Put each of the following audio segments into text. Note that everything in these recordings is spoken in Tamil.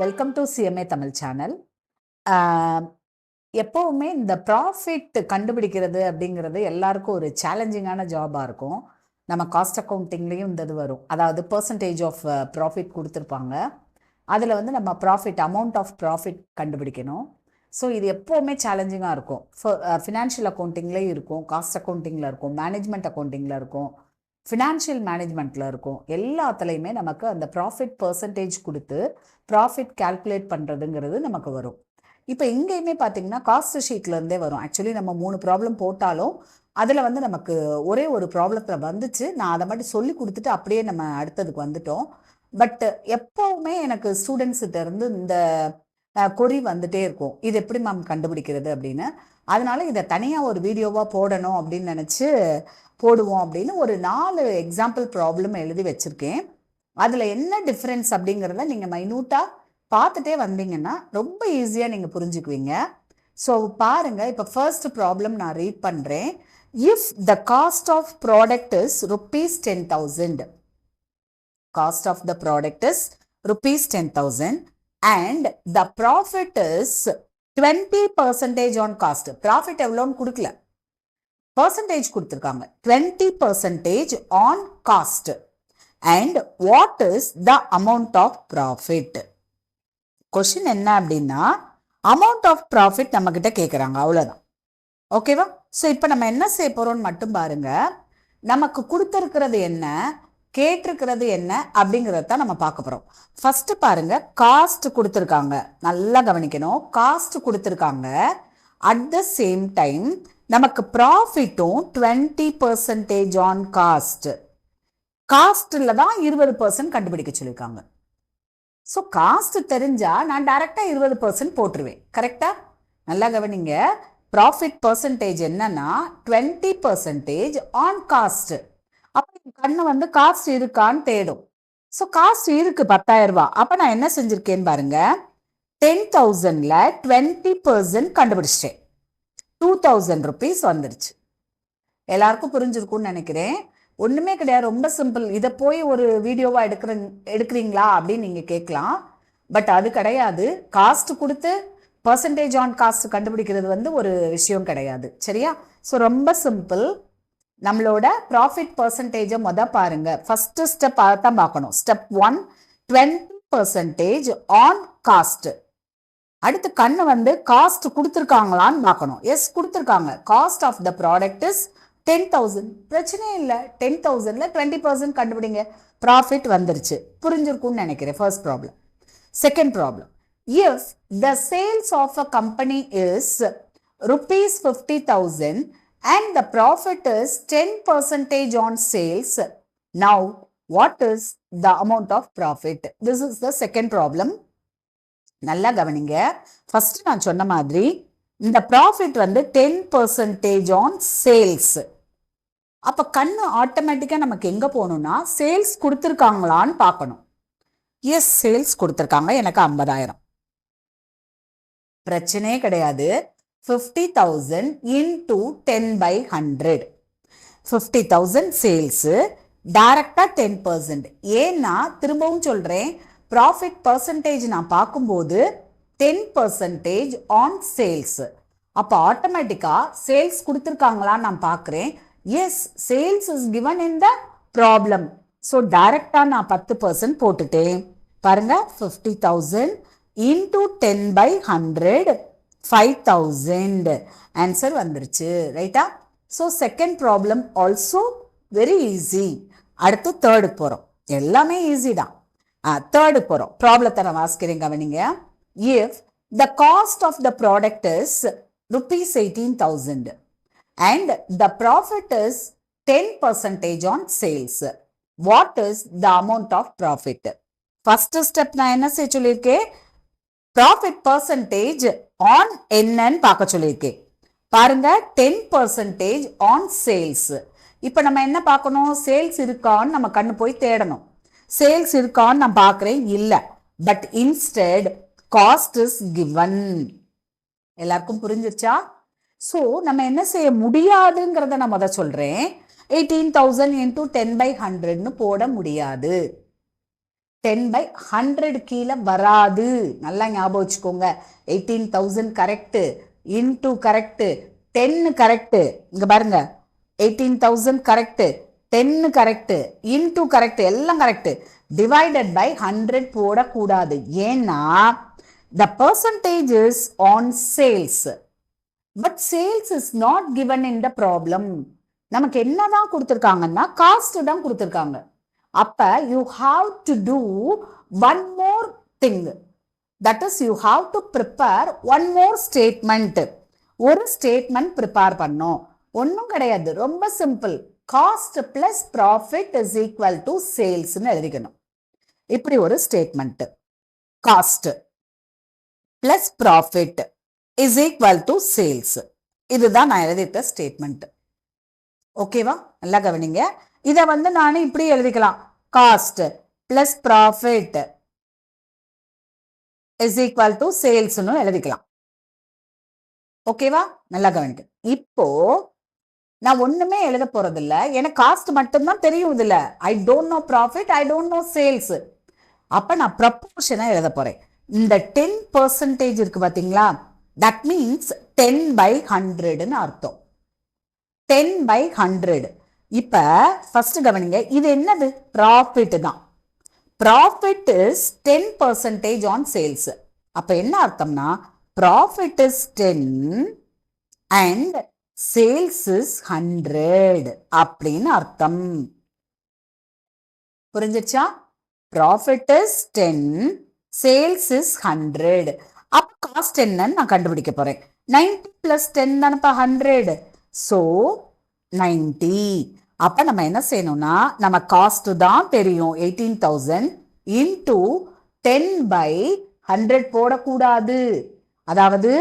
Welcome to CMA Tamil channel. எப்போவுமே இந்த ப்ராஃபிட் கண்டுபிடிக்கிறது அப்படிங்கிறது எல்லாருக்கும் ஒரு சேலஞ்சிங்கான ஜாபாக இருக்கும். நம்ம காஸ்ட் அக்கௌண்டிங்லேயும் இந்த இது வரும். அதாவது பர்சன்டேஜ் ஆஃப் ப்ராஃபிட் கொடுத்துருப்பாங்க. அதில் வந்து நம்ம ப்ராஃபிட் அமௌண்ட் ஆஃப் ப்ராஃபிட் கண்டுபிடிக்கணும். ஸோ இது எப்போவுமே சேலஞ்சிங்காக இருக்கும். ஃபினான்ஷியல் அக்கௌண்டிங்லேயும் இருக்கும், காஸ்ட் அக்கௌண்டிங்கில் இருக்கும், மேனேஜ்மெண்ட் அக்கௌண்டிங்கில் இருக்கும், ஃபினான்ஷியல் மேனேஜ்மெண்ட்டில் இருக்கும். எல்லாத்துலேயுமே நமக்கு அந்த ப்ராஃபிட் பர்சன்டேஜ் கொடுத்து ப்ராஃபிட் கால்குலேட் பண்ணுறதுங்கிறது நமக்கு வரும். இப்போ இங்கேயுமே பார்த்தீங்கன்னா காஸ்ட் ஷீட்லேருந்தே வரும். ஆக்சுவலி நம்ம 3 ப்ராப்ளம் போட்டாலும் அதில் வந்து நமக்கு ஒரே ஒரு ப்ராப்ளத்தில் வந்துச்சு. நான் அதை மட்டும் சொல்லி கொடுத்துட்டு அப்படியே நம்ம அடுத்ததுக்கு வந்துட்டோம். பட் எப்போவுமே எனக்கு ஸ்டூடெண்ட்ஸ்கிட்ட இருந்து இந்த கொரி வந்துட்டே இருக்கும், இது எப்படி மேம் கண்டுபிடிக்கிறது அப்படின்னு. அதனால இதை தனியாக ஒரு வீடியோவாக போடணும் அப்படின்னு நினச்சி போடுவோம் அப்படின்னு ஒரு 4 எக்ஸாம்பிள் ப்ராப்ளம் எழுதி வச்சுருக்கேன். அதில் என்ன டிஃப்ரென்ஸ் அப்படிங்கிறத நீங்கள் மைனூட்டாக பார்த்துட்டே வந்தீங்கன்னா ரொம்ப ஈஸியாக நீங்கள் புரிஞ்சுக்குவீங்க. ஸோ பாருங்கள், இப்போ ஃபர்ஸ்ட் ப்ராப்ளம் நான் ரீட் பண்ணுறேன். If the cost of product is ₹10,000, cost of the product is ₹10,000 and the profit is 20% on cost. Profit எவ்வளோன்னு கொடுக்கல, பர்சன்டேஜ் கொடுத்துருக்காங்க. 20% on cost and what is the amount of profit. Question என்ன அப்படின்னா அமௌண்ட் ஆஃப் ப்ராஃபிட் நம்ம கிட்ட கேட்குறாங்க, அவ்வளோதான். ஓகேவா? ஸோ இப்போ நம்ம என்ன செய்ய போறோம்னு மட்டும் பாருங்க. நமக்கு கொடுத்துருக்கிறது என்ன, கேட்டிருக்கிறது என்ன அப்படிங்கிறத தான் நம்ம பார்க்க போறோம். ஃபர்ஸ்ட் பாருங்க, காஸ்ட் கொடுத்துருக்காங்க. நல்லா கவனிக்கணும், காஸ்ட் கொடுத்துருக்காங்க. அட் த சேம் டைம் நமக்கு ப்ராஃபிட்டும் 20% ஆன் காஸ்ட். காஸ்ட்ல தான் 20% கண்டுபிடிக்க சொல்லியிருக்காங்க. ஸோ காஸ்ட் தெரிஞ்சா நான் டைரக்டா 20% போட்டுருவேன். கரெக்டா? நல்லா கவனிங்க. ப்ராஃபிட் பர்சன்டேஜ் என்னன்னா 20% ஆன் காஸ்ட். அப்போ கண்ணு வந்து காஸ்ட் இருக்கான்னு தேடும். ஸோ காஸ்ட் இருக்கு 10,000 ரூபாய். அப்போ நான் என்ன செஞ்சிருக்கேன்னு பாருங்க, 10,000ல 20% கண்டுபிடிச்சிட்டேன். 2,000 rupees வந்துருச்சு. எல்லாருக்கும் புரிஞ்சிருக்கும்னு நினைக்கிறேன். ஒன்றுமே கிடையாது, ரொம்ப சிம்பிள். இதை போய் ஒரு வீடியோவா எடுக்கிறீங்களா அப்படின்னு நீங்கள் கேட்கலாம். பட் அது கிடையாது. காஸ்ட் கொடுத்து பர்சன்டேஜ் ஆன் காஸ்ட் கண்டுபிடிக்கிறது வந்து ஒரு விஷயம் கிடையாது. சரியா? ஸோ ரொம்ப சிம்பிள். நம்மளோட ப்ராஃபிட் பர்சன்டேஜை பாருங்க. ஃபர்ஸ்ட் ஸ்டெப் தான் பார்க்கணும். Step 1, 20% on cost. அடுத்து கண்ணு வந்து காஸ்ட் கொடுத்துருக்காங்களான்னு பார்க்கணும். எஸ், கொடுத்துருக்காங்க. Cost of the product is 10,000. பிரச்சனை இல்லை, 10,000ல 20% கண்டுபிடிங்க. ப்ராஃபிட் வந்துருச்சு. புரிஞ்சிருக்கும்னு நினைக்கிறேன். First problem. Second problem, if the sales of a company is ₹50,000 and the profit is 10% on sales, now what is the amount of profit? This is the second problem. நல்லா கவனிங்க. ஃபர்ஸ்ட் நான் சொன்ன மாதிரி இந்த ப்ராஃபிட் வந்து 10% ஆன் சேல்ஸ். அப்ப கண்ணு ஆட்டோமேட்டிக்கா நமக்கு எங்க போகணும்னா சேல்ஸ் கொடுத்துருக்காங்களான்னு பார்க்கணும். எஸ், சேல்ஸ் கொடுத்துருக்காங்க. எனக்கு 50,000. பிரச்சனையே கிடையாது. 50,000 into 10/100. 50,000 சேல்ஸ், டைரக்டா 10%. ஏன்னா திரும்பவும் சொல்றேன், ப்ராஃபிட் பர்சன்டேஜ் நான் பார்க்கும்போது 10% ஆன் சேல்ஸ். அப்போ ஆட்டோமேட்டிக்கா சேல்ஸ் கொடுத்துருக்காங்களா நான் பார்க்குறேன். Yes, sales is given in the problem. So டைரக்டா நான் 10% போட்டுட்டேன். பாருங்க, 50,000 into 10/100, 5,000. ஆன்சர் வந்துருச்சு. ரைட்டா? So second problem also very easy. அடுத்து தேர்டு போகிறோம். எல்லாமே ஈஸி தான். தேர்டு போகிறோம். ப்ராப்ளத்தை நான் வாசிக்கிறேன், கவனிங்க. If the cost of the product is ₹18,000 and the profit is 10% on sales, what is the amount of profit? First step நான் என்ன செய்ய சொல்லியிருக்கேன், ப்ராஃபிட் பர்சன்டேஜ் ஆன் என்னன்னு பார்க்க சொல்லியிருக்கேன். பாருங்க, 10% ஆன் சேல்ஸ். இப்போ நம்ம என்ன பார்க்கணும், சேல்ஸ் இருக்கான்னு நம்ம கண்ணு போய் தேடணும். சேல்ஸ் இருக்கான்னு நான் பார்க்குறேன், இல்லை. But instead cost is given. எல்லாருக்கும் புரிஞ்சிருச்சா? ஸோ நம்ம என்ன செய்ய முடியாதுங்கிறத நான் சொல்றேன். 18,000 into 10/100ன்னு போட முடியாது. 10/100 கீழே வராது. நல்லா ஞாபகம் வச்சுக்கோங்க. 18,000 கரெக்டு, இன்டூ கரெக்டு, 10 கரெக்டு. இங்க பாருங்க, 18,000 கரெக்டு, 10 கரெக்டு, இன்டூ கரெக்டு, எல்லாம் கரெக்டு. டிவைடட் பை 100 போடக்கூடாது. ஏன்னா the percentage is on sales. But sales is not given in the problem. நமக்கு என்னதான் கொடுத்துருக்காங்கன்னா காஸ்ட் தான் கொடுத்துருக்காங்க. அப்ப you have to do one more thing. That is, you have to prepare one more statement. ஒரு ஸ்டேட்மெண்ட் ப்ரிப்பேர் பண்ணோம். ஒன்றும் கிடையாது, ரொம்ப simple. Cost plus profit is equal to சேல்ஸ்ன்னு எழுதிக்கணும். இப்படி ஒரு statement, cost plus profit is equal to sales. இதுதான் நான் எழுதிட்ட ஸ்டேட்மெண்ட். ஓகேவா? நல்லா கவனிங்க. இதை நான் இப்படி எழுதிக்கலாம், cost plus profit is equal to சேல்ஸ்னு எழுதிக்கலாம். ஓகேவா? நல்லா கவனிங்க. இப்போ நான் ஒண்ணுமே எழுத போறது இல்ல, எனக்கு காஸ்ட் மட்டும்தான் தெரியும். இதுல I don't know profit, I don't know sales. அப்ப நான் ப்ரப்போர்ஷனை எழுத போறேன். இந்த 10% இருக்கு பாத்தீங்களா, தட் மீன்ஸ் 10/100ன்னு அர்த்தம். 10/100. இப்ப ஃபர்ஸ்ட் கவனிங்க, இது என்னது? ப்ராஃபிட் தான். Profit is 10% on sales. அப்ப என்ன அர்த்தம்னா, profit is 10 and sales is 100 அப்படின்னு அர்த்தம். புரிஞ்சிச்சா? Profit is 10, sales is 100. அப்ப காஸ்ட் என்னன்னு நான் கண்டுபிடிக்க போறேன். 90 பிளஸ் 10 தானப்பா 100. ஸோ 90. அப்ப நம்ம என்ன செய்யணும்னா, நம்ம காஸ்ட் தான் தெரியும் 18,000 இன்டூ 10/100 போடக்கூடாது. அதாவது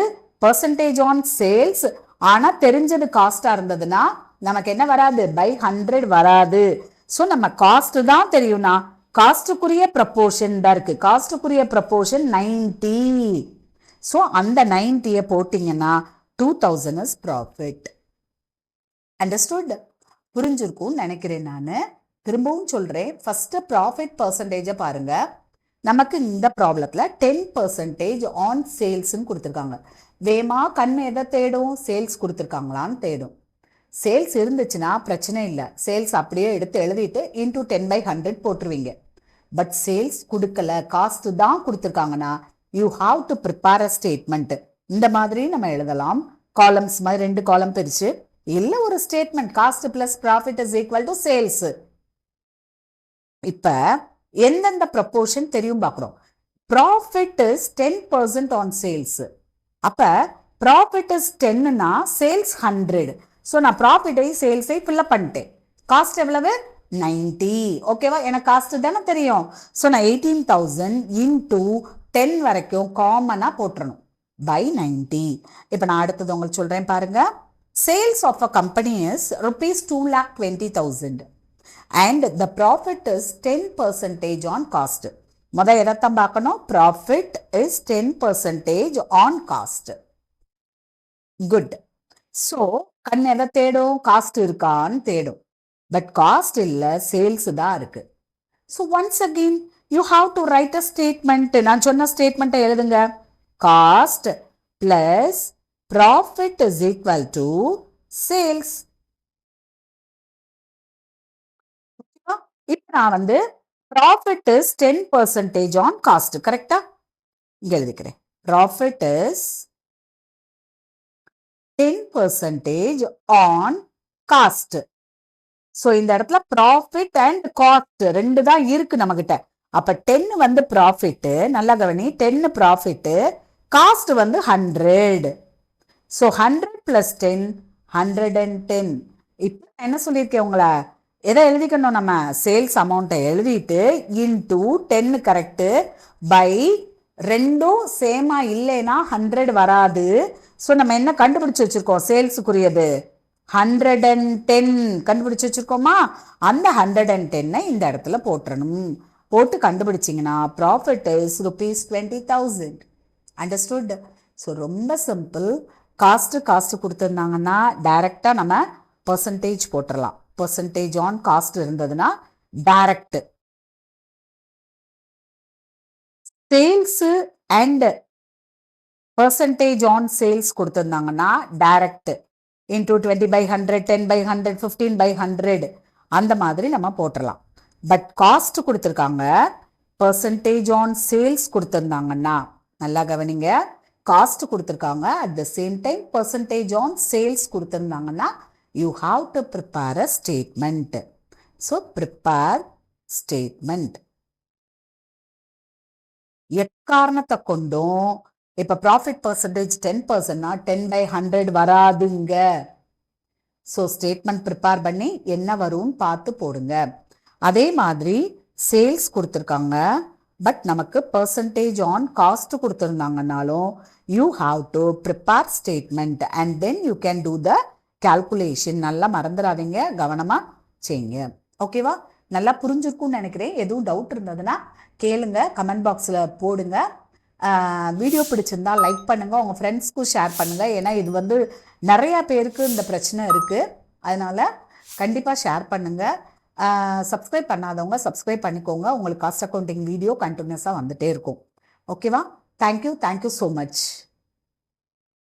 பர்சன்டேஜ் ஆன் சேல்ஸ், ஆனா தெரிஞ்சது காஸ்டா இருந்ததுன்னா நமக்கு என்ன வராது? பை 100 வராது. ஸோ நம்ம காஸ்ட் தான் தெரியும்னா காஸ்டுக்குரிய ப்ரப்போர்ஷன் தான் இருக்கு. காஸ்டுக்குரிய ப்ரப்போர்ஷன் 90. ஸோ அந்த 90 போட்டீங்கன்னா 2000 இஸ் ப்ராஃபிட். அண்டர்ஸ்டுட்? புரிஞ்சிருக்கும்னு நினைக்கிறேன். நான் திரும்பவும் சொல்றேன். ஃபர்ஸ்ட் ப்ராஃபிட் பர்சன்டேஜை பாருங்க. நமக்கு இந்த ப்ராப்ளத்துல 10% ஆன் சேல்ஸ்ன்னு கொடுத்துருக்காங்க. வேமா கண் எதை தேடும்? சேல்ஸ் கொடுத்துருக்காங்களான்னு தேடும். சேல்ஸ் இருந்துச்சுன்னா பிரச்சனை இல்லை, சேல்ஸ் அப்படியே எடுத்து எழுதிட்டு இன்டூ 10/100 போட்டுருவீங்க. பட் சேல்ஸ் கொடுக்கல, காஸ்ட் தான் கொடுத்துருக்காங்கன்னா you have to prepare a statement. இந்த மாதிரி நம்ம எழுதலாம். காலம்ஸ் மாதிரி 2 காலம் பிரிச்சு, இல்ல ஒரு statement, cost plus profit is equal to sales. இப்ப எந்தெந்த ப்ரப்போர்ஷன் தெரியும் பார்க்குறோம். Profit is 10% on sales. அப்ப ப்ராஃபிட் இஸ் 10னா சேல்ஸ் 100. ஸோ நான் ப்ராஃபிட்டை சேல்ஸை ஃபில்லப் பண்ணிட்டேன். காஸ்ட் எவ்வளவு? 90. ஓகேவா? எனக்கு காஸ்ட் தானே தெரியும். ஸோ நான் 18,000 இன்டூ 10 வரைக்கும் காமனா போட்டுறணும் பை 90. இப்போ நான் அடுத்தது உங்களுக்கு சொல்றேன் பாருங்க. Sales of a company is rupees 2,20,000 and the profit is 10% on cost. முதல் எதைத்தான் பார்க்கணும்? Profit is 10% on cost. Good. So கண் எதை தேடும்? காஸ்ட் இருக்கான்னு தேடும். பட் காஸ்ட் இல்லை, சேல்ஸ் தான் இருக்கு. So once again you have to right a statement. நான் சொன்ன ஸ்டேட்மெண்ட்டை எழுதுங்க. Cost plus profit is equal to sales. இப்போ நான் ப்ராஃபிட் இஸ் 10% ஆன் காஸ்ட். கரெக்டா? இங்க எழுதிக்கிறேன். Profit is 10% on cost. So இந்த இடத்துல ப்ராஃபிட் அண்ட் காஸ்ட் 2 தான் இருக்கு நம்ம கிட்ட. அப்ப 10 ப்ராஃபிட், நல்லா கவனி, 10 ப்ராஃபிட், காஸ்ட் 100. So 100 plus 10 110. இப்போ என்ன சொல்லியிருக்கேன் உங்களை, எதை எழுதிக்கணும்? நம்ம சேல்ஸ் அமௌண்ட்டை எழுதிட்டு இன்டூ 10 கரெக்டு பை 2 சேமா இல்லைன்னா 100 வராது. ஸோ நம்ம என்ன கண்டுபிடிச்சு வச்சிருக்கோம்? சேல்ஸுக்குரியது 110 கண்டுபிடிச்சு வச்சிருக்கோமா? அந்த 110 இந்த இடத்துல போட்டுறணும். போட்டு கண்டுபிடிச்சிங்கன்னா ப்ராஃபிட் இஸ் ₹20,000. அண்டர்ஸ்டுட்? ஸோ ரொம்ப சிம்பிள். காஸ்ட் கொடுத்துருந்தாங்கன்னா டைரக்டாக நம்ம பர்சன்டேஜ் போட்டுடலாம். பர்சன்டேஜ் ஆன் காஸ்ட் இருந்ததுன்னா direct sales and percentage on sales கொடுத்துருந்தாங்கன்னா டைரக்ட் இன்டூ 20/100, 10/100, 15/100 அந்த மாதிரி நம்ம போட்டுடலாம். பட் காஸ்ட் கொடுத்துருக்காங்க, பர்சன்டேஜ் ஆன் சேல்ஸ் கொடுத்துருந்தாங்கன்னா, நல்லா கவனிங்க, காஸ்ட் கொடுத்துருக்காங்க, at the same time percentage on sales கொடுத்துருந்தாங்கன்னா you have to prepare a statement. So prepare statement. எக்காரணத்தை கொண்டும் இப்போ ப்ராஃபிட் பர்சன்டேஜ் 10%னா 10/100 வராதுங்க. ஸோ ஸ்டேட்மெண்ட் ப்ரிப்பேர் பண்ணி என்ன வரும்னு பார்த்து போடுங்க. அதே மாதிரி சேல்ஸ் கொடுத்துருக்காங்க, பட் நமக்கு பர்சன்டேஜ் ஆன் காஸ்ட் கொடுத்துருந்தாங்கன்னாலும் you have to prepare statement and then you can do the calculation. நல்லா மறந்துடாதீங்க, கவனமாக செய்யுங்க. ஓகேவா? நல்லா புரிஞ்சிருக்கும்னு நினைக்கிறேன். எதுவும் டவுட் இருந்ததுன்னா கேளுங்க, கமெண்ட் பாக்ஸில் போடுங்க. வீடியோ பிடிச்சிருந்தா லைக் பண்ணுங்கள், உங்கள் ஃப்ரெண்ட்ஸ்க்கும் ஷேர் பண்ணுங்கள். ஏன்னா இது நிறையா பேருக்கு இந்த பிரச்சனை இருக்குது. அதனால் கண்டிப்பாக ஷேர் பண்ணுங்கள். சப்ஸ்கிரைப் பண்ணாதவங்க சப்ஸ்கிரைப் பண்ணிக்கோங்க. உங்களுக்கு காஸ்ட் அக்கௌண்டிங் வீடியோ கண்டினியூஸாக வந்துகிட்டே இருக்கும். ஓகேவா? Thank you so much.